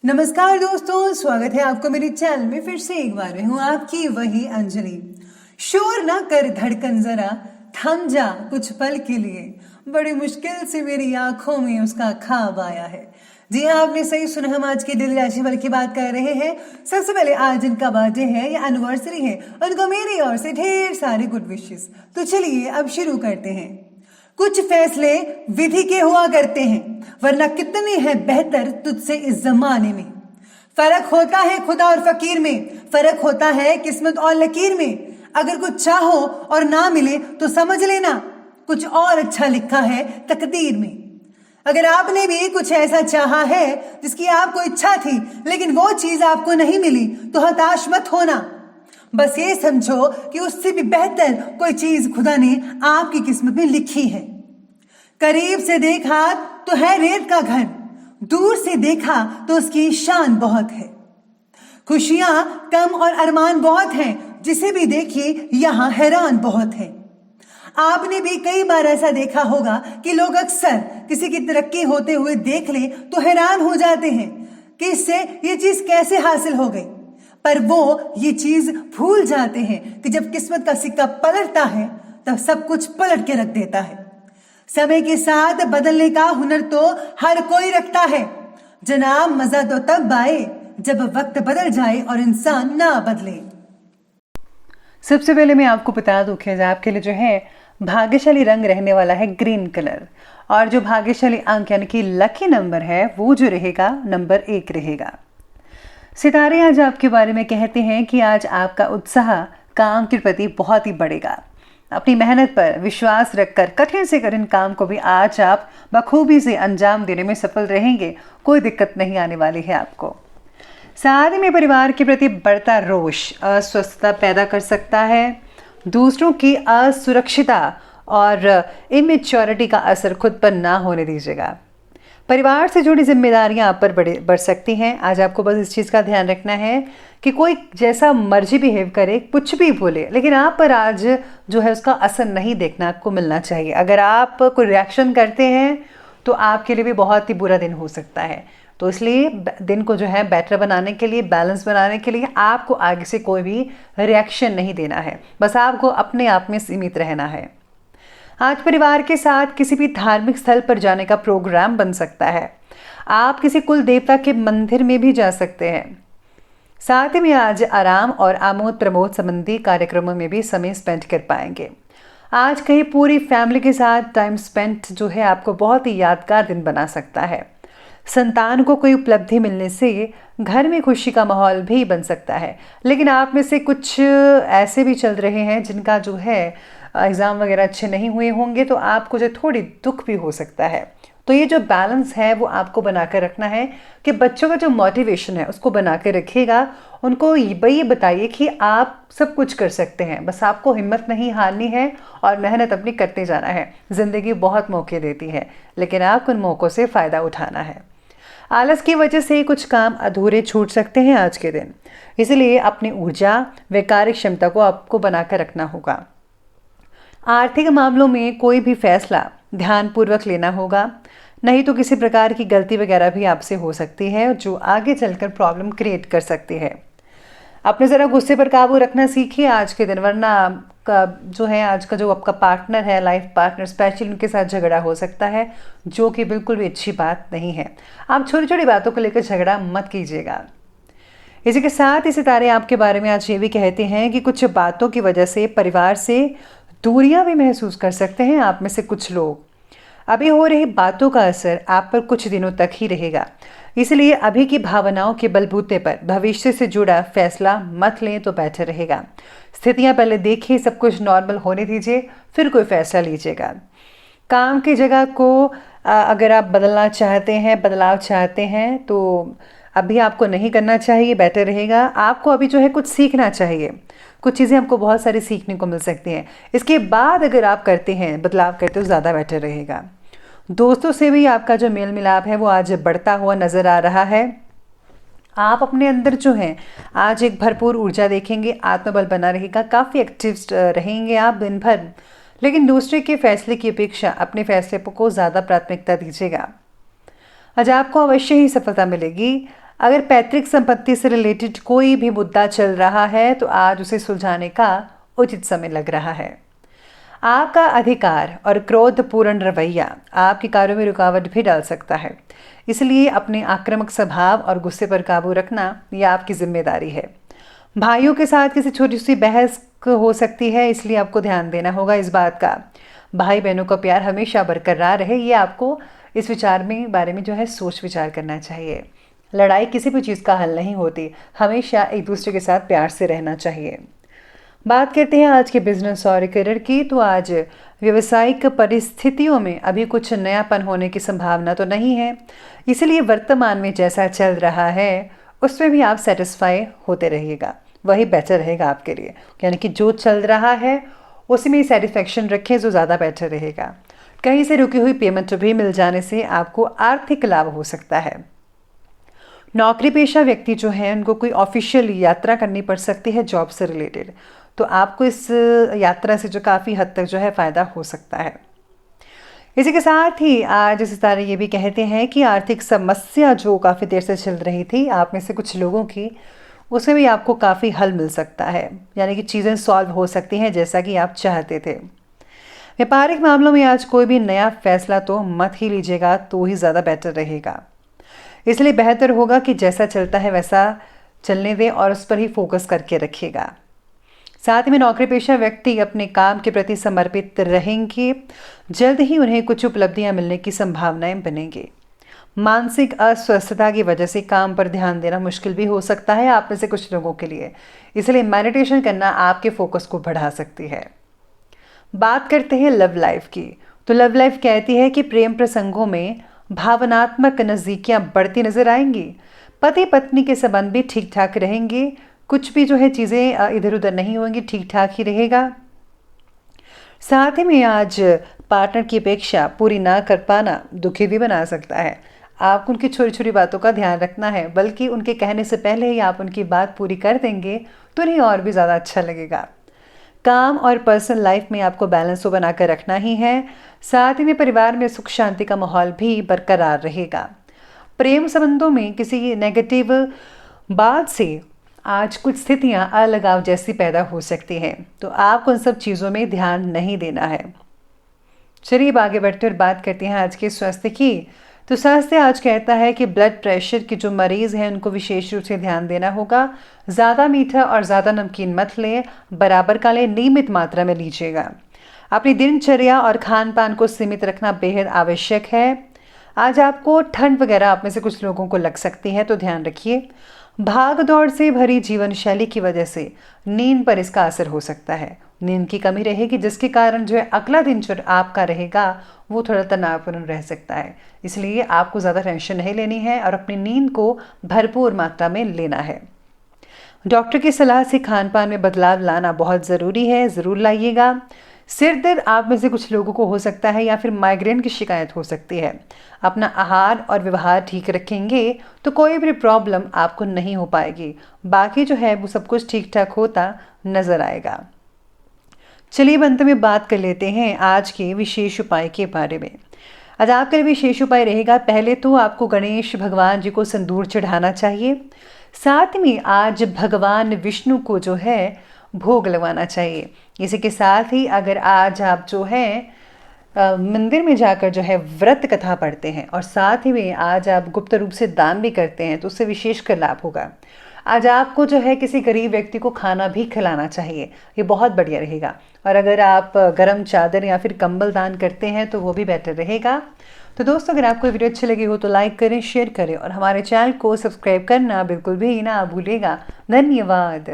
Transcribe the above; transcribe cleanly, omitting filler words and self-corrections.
नमस्कार दोस्तों, स्वागत है आपको मेरे चैनल में। फिर से एक बार मैं हूँ आपकी वही अंजलि। शोर ना कर धड़कन जरा, थम जा कुछ पल के लिए, बड़ी मुश्किल से मेरी आंखों में उसका ख्वाब आया है। जी हाँ, आपने सही सुना, हम आज के डेली राशिफल की बात कर रहे हैं। सबसे पहले आज जिनका बर्थडे है या एनिवर्सरी है उनको मेरी ओर से ढेर सारे गुड विशेस। तो चलिए अब शुरू करते हैं। कुछ फैसले विधि के हुआ करते हैं, वरना कितने हैं बेहतर तुझसे इस जमाने में। फर्क होता है खुदा और फकीर में, फर्क होता है किस्मत और लकीर में। अगर कुछ चाहो और ना मिले तो समझ लेना कुछ और अच्छा लिखा है तकदीर में। अगर आपने भी कुछ ऐसा चाहा है जिसकी आपको इच्छा थी लेकिन वो चीज आपको नहीं मिली तो हताश मत होना। बस ये समझो कि उससे भी बेहतर कोई चीज खुदा ने आपकी किस्मत में लिखी है। करीब से देखा तो है रेत का घर, दूर से देखा तो उसकी शान बहुत है। खुशियां कम और अरमान बहुत हैं, जिसे भी देखिए यहाँ हैरान बहुत है। आपने भी कई बार ऐसा देखा होगा कि लोग अक्सर किसी की तरक्की होते हुए देख ले तो हैरान हो जाते हैं कि इससे ये चीज कैसे हासिल हो गई, पर वो ये चीज भूल जाते हैं कि जब किस्मत का सिक्का पलटता है तब सब कुछ पलट के रख देता है। समय के साथ बदलने का हुनर तो हर कोई रखता है जनाब, मजा तो तब आए जब वक्त बदल जाए और इंसान ना बदले। सबसे पहले मैं आपको बता दूं कि आज आपके लिए जो है भाग्यशाली रंग रहने वाला है ग्रीन कलर, और जो भाग्यशाली अंक यानी कि लकी नंबर है वो जो रहेगा नंबर 1 रहेगा। सितारे आज आपके बारे में कहते हैं कि आज आपका उत्साह काम के प्रति बहुत ही बढ़ेगा। अपनी मेहनत पर विश्वास रखकर कठिन से कठिन काम को भी आज आप बखूबी से अंजाम देने में सफल रहेंगे। कोई दिक्कत नहीं आने वाली है आपको। साथ में परिवार के प्रति बढ़ता रोष अस्वस्थता पैदा कर सकता है। दूसरों की असुरक्षिता और इमेच्योरिटी का असर खुद पर ना होने दीजिएगा। परिवार से जुड़ी जिम्मेदारियां आप पर बढ़ सकती हैं। आज आपको बस इस चीज़ का ध्यान रखना है कि कोई जैसा मर्जी बिहेव करे, कुछ भी बोले, लेकिन आप पर आज जो है उसका असर नहीं देखना आपको मिलना चाहिए। अगर आप कोई रिएक्शन करते हैं तो आपके लिए भी बहुत ही बुरा दिन हो सकता है। तो इसलिए दिन को जो है बेटर बनाने के लिए, बैलेंस बनाने के लिए आपको आगे से कोई भी रिएक्शन नहीं देना है। बस आपको अपने आप में सीमित रहना है। आज परिवार के साथ किसी भी धार्मिक स्थल पर जाने का प्रोग्राम बन सकता है। आप किसी कुल देवता के मंदिर में भी जा सकते हैं। साथ ही में आज आराम और आमोद प्रमोद संबंधी कार्यक्रमों में भी समय स्पेंड कर पाएंगे। आज कहीं पूरी फैमिली के साथ टाइम स्पेंड जो है आपको बहुत ही यादगार दिन बना सकता है। संतान को कोई उपलब्धि मिलने से घर में खुशी का माहौल भी बन सकता है। लेकिन आप में से कुछ ऐसे भी चल रहे हैं जिनका जो है एग्ज़ाम वगैरह अच्छे नहीं हुए होंगे, तो आपको जो थोड़ी दुख भी हो सकता है। तो ये जो बैलेंस है वो आपको बना कर रखना है कि बच्चों का जो मोटिवेशन है उसको बना कर रखिएगा। उनको ये बताइए कि आप सब कुछ कर सकते हैं, बस आपको हिम्मत नहीं हारनी है और मेहनत अपनी करते जाना है। ज़िंदगी बहुत मौके देती है, लेकिन आपको उन मौक़ों से फ़ायदा उठाना है। आलस की वजह से कुछ काम अधूरे छूट सकते हैं आज के दिन, इसलिए अपनी ऊर्जा व कार्य क्षमता को आपको बनाकर रखना होगा। आर्थिक मामलों में कोई भी फैसला ध्यानपूर्वक लेना होगा, नहीं तो किसी प्रकार की गलती वगैरह भी आपसे हो सकती है जो आगे चलकर प्रॉब्लम क्रिएट कर सकती है। अपने ज़रा गुस्से पर काबू रखना सीखिए आज के दिन, वरना का जो है आज का जो आपका पार्टनर है, लाइफ पार्टनर, स्पेशली उनके साथ झगड़ा हो सकता है, जो कि बिल्कुल भी अच्छी बात नहीं है। आप छोटी छोटी बातों को लेकर झगड़ा मत कीजिएगा। इसी के साथ ही सितारे आपके बारे में आज ये भी कहते हैं कि कुछ बातों की वजह से परिवार से दूरियां भी महसूस कर सकते हैं आप में से कुछ लोग। अभी हो रही बातों का असर आप पर कुछ दिनों तक ही रहेगा, इसलिए अभी की भावनाओं के बलबूते पर भविष्य से जुड़ा फैसला मत लें तो बेहतर रहेगा। स्थितियां पहले देखिए, सब कुछ नॉर्मल होने दीजिए, फिर कोई फैसला लीजिएगा। काम की जगह को अगर आप बदलना चाहते हैं, बदलाव चाहते हैं, तो अभी आपको नहीं करना चाहिए, बेटर रहेगा। आपको अभी जो है कुछ सीखना चाहिए, कुछ चीज़ें आपको बहुत सारी सीखने को मिल सकती हैं। इसके बाद अगर आप करते हैं, बदलाव करते हो, ज़्यादा बेटर रहेगा। दोस्तों से भी आपका जो मेल मिलाप है वो आज बढ़ता हुआ नज़र आ रहा है। आप अपने अंदर जो है आज एक भरपूर ऊर्जा देखेंगे, आत्मबल बना रहेगा, काफ़ी एक्टिव रहेंगे आप दिन भर। लेकिन दूसरे के फैसले की अपेक्षा अपने फैसले को ज़्यादा प्राथमिकता दीजिएगा। आज आपको अवश्य ही सफलता मिलेगी। अगर पैतृक संपत्ति से रिलेटेड कोई भी मुद्दा चल रहा है तो आज उसे सुलझाने का उचित समय लग रहा है। आपका अधिकार और क्रोधपूर्ण रवैया आपके कार्यों में रुकावट भी डाल सकता है, इसलिए अपने आक्रामक स्वभाव और गुस्से पर काबू रखना यह आपकी जिम्मेदारी है। भाइयों के साथ किसी छोटी सी बहस हो सकती है, इसलिए आपको ध्यान देना होगा इस बात का। भाई बहनों का प्यार हमेशा बरकरार रहे, ये आपको इस बारे में जो है सोच विचार करना चाहिए। लड़ाई किसी भी चीज़ का हल नहीं होती, हमेशा एक दूसरे के साथ प्यार से रहना चाहिए। बात करते हैं आज के बिजनेस और करियर की। तो आज व्यवसायिक परिस्थितियों में अभी कुछ नयापन होने की संभावना तो नहीं है, इसलिए वर्तमान में जैसा चल रहा है उसमें भी आप सेटिस्फाई होते रहिएगा, वही बेटर रहेगा आपके लिए। यानी कि जो चल रहा है उसी में सेटिस्फेक्शन रखें, जो ज़्यादा बेटर रहेगा। कहीं से रुकी हुई पेमेंट भी मिल जाने से आपको आर्थिक लाभ हो सकता है। नौकरी पेशा व्यक्ति जो है उनको कोई ऑफिशियल यात्रा करनी पड़ सकती है जॉब से रिलेटेड, तो आपको इस यात्रा से जो काफ़ी हद तक जो है फ़ायदा हो सकता है। इसी के साथ ही आज सितारे ये भी कहते हैं कि आर्थिक समस्या जो काफ़ी देर से चल रही थी आप में से कुछ लोगों की, उसमें भी आपको काफ़ी हल मिल सकता है, यानी कि चीज़ें सॉल्व हो सकती हैं जैसा कि आप चाहते थे। व्यापारिक मामलों में आज कोई भी नया फैसला तो मत ही लीजिएगा, तो ही ज़्यादा बेटर रहेगा। इसलिए बेहतर होगा कि जैसा चलता है वैसा चलने दें और उस पर ही फोकस करके रखिएगा। साथ में नौकरी पेशा व्यक्ति अपने काम के प्रति समर्पित रहेंगे, जल्द ही उन्हें कुछ उपलब्धियां मिलने की संभावनाएं बनेंगी। मानसिक अस्वस्थता की वजह से काम पर ध्यान देना मुश्किल भी हो सकता है आप में से कुछ लोगों के लिए, इसलिए मेडिटेशन करना आपके फोकस को बढ़ा सकती है। बात करते हैं लव लाइफ की। तो लव लाइफ कहती है कि प्रेम प्रसंगों में भावनात्मक नज़दीकियां बढ़ती नजर आएंगी। पति पत्नी के संबंध भी ठीक ठाक रहेंगे, कुछ भी जो है चीज़ें इधर उधर नहीं होंगी, ठीक ठाक ही रहेगा। साथ ही में आज पार्टनर की अपेक्षा पूरी ना कर पाना दुखी भी बना सकता है। आपको उनकी छोटी छोटी बातों का ध्यान रखना है, बल्कि उनके कहने से पहले ही आप उनकी बात पूरी कर देंगे तो उन्हें और भी ज़्यादा अच्छा लगेगा। काम और पर्सनल लाइफ में आपको बैलेंस तो बनाकर रखना ही है। साथ ही में परिवार में सुख शांति का माहौल भी बरकरार रहेगा। प्रेम संबंधों में किसी नेगेटिव बात से आज कुछ स्थितियां अलगाव जैसी पैदा हो सकती हैं, तो आपको उन सब चीज़ों में ध्यान नहीं देना है। चलिए अब आगे बढ़ते और बात करते हैं आज के स्वास्थ्य की। तो स्वास्थ्य आज कहता है कि ब्लड प्रेशर के जो मरीज़ हैं उनको विशेष रूप से ध्यान देना होगा। ज़्यादा मीठा और ज़्यादा नमकीन मत लें, बराबर का लें, नियमित मात्रा में लीजिएगा। अपनी दिनचर्या और खान पान को सीमित रखना बेहद आवश्यक है। आज आपको ठंड वगैरह आप में से कुछ लोगों को लग सकती है, तो ध्यान रखिए। भाग दौड़ से भरी जीवन शैली की वजह से नींद पर इसका असर हो सकता है। नींद की कमी रहेगी, जिसके कारण जो है अगला दिन जो आपका रहेगा वो थोड़ा तनावपूर्ण रह सकता है। इसलिए आपको ज़्यादा टेंशन नहीं लेनी है और अपनी नींद को भरपूर मात्रा में लेना है। डॉक्टर की सलाह से खान पान में बदलाव लाना बहुत ज़रूरी है, ज़रूर लाइएगा। सिर दर्द आप में से कुछ लोगों को हो सकता है या फिर माइग्रेन की शिकायत हो सकती है। अपना आहार और व्यवहार ठीक रखेंगे तो कोई भी प्रॉब्लम आपको नहीं हो पाएगी। बाकी जो है वो सब कुछ ठीक ठाक होता नज़र आएगा। चलिए अंत में बात कर लेते हैं आज के विशेष उपाय के बारे में। आज आपका विशेष उपाय रहेगा, पहले तो आपको गणेश भगवान जी को सिंदूर चढ़ाना चाहिए। साथ में आज भगवान विष्णु को जो है भोग लगवाना चाहिए। इसी के साथ ही अगर आज आप जो है मंदिर में जाकर जो है व्रत कथा पढ़ते हैं और साथ ही में आज आप गुप्त रूप से दान भी करते हैं तो उससे विशेषकर लाभ होगा। आज आपको जो है किसी गरीब व्यक्ति को खाना भी खिलाना चाहिए, ये बहुत बढ़िया रहेगा। और अगर आप गर्म चादर या फिर कंबल दान करते हैं तो वो भी बेटर रहेगा। तो दोस्तों, अगर आपको वीडियो अच्छी लगी हो तो लाइक करें, शेयर करें और हमारे चैनल को सब्सक्राइब करना बिल्कुल भी ना भूलिएगा। धन्यवाद।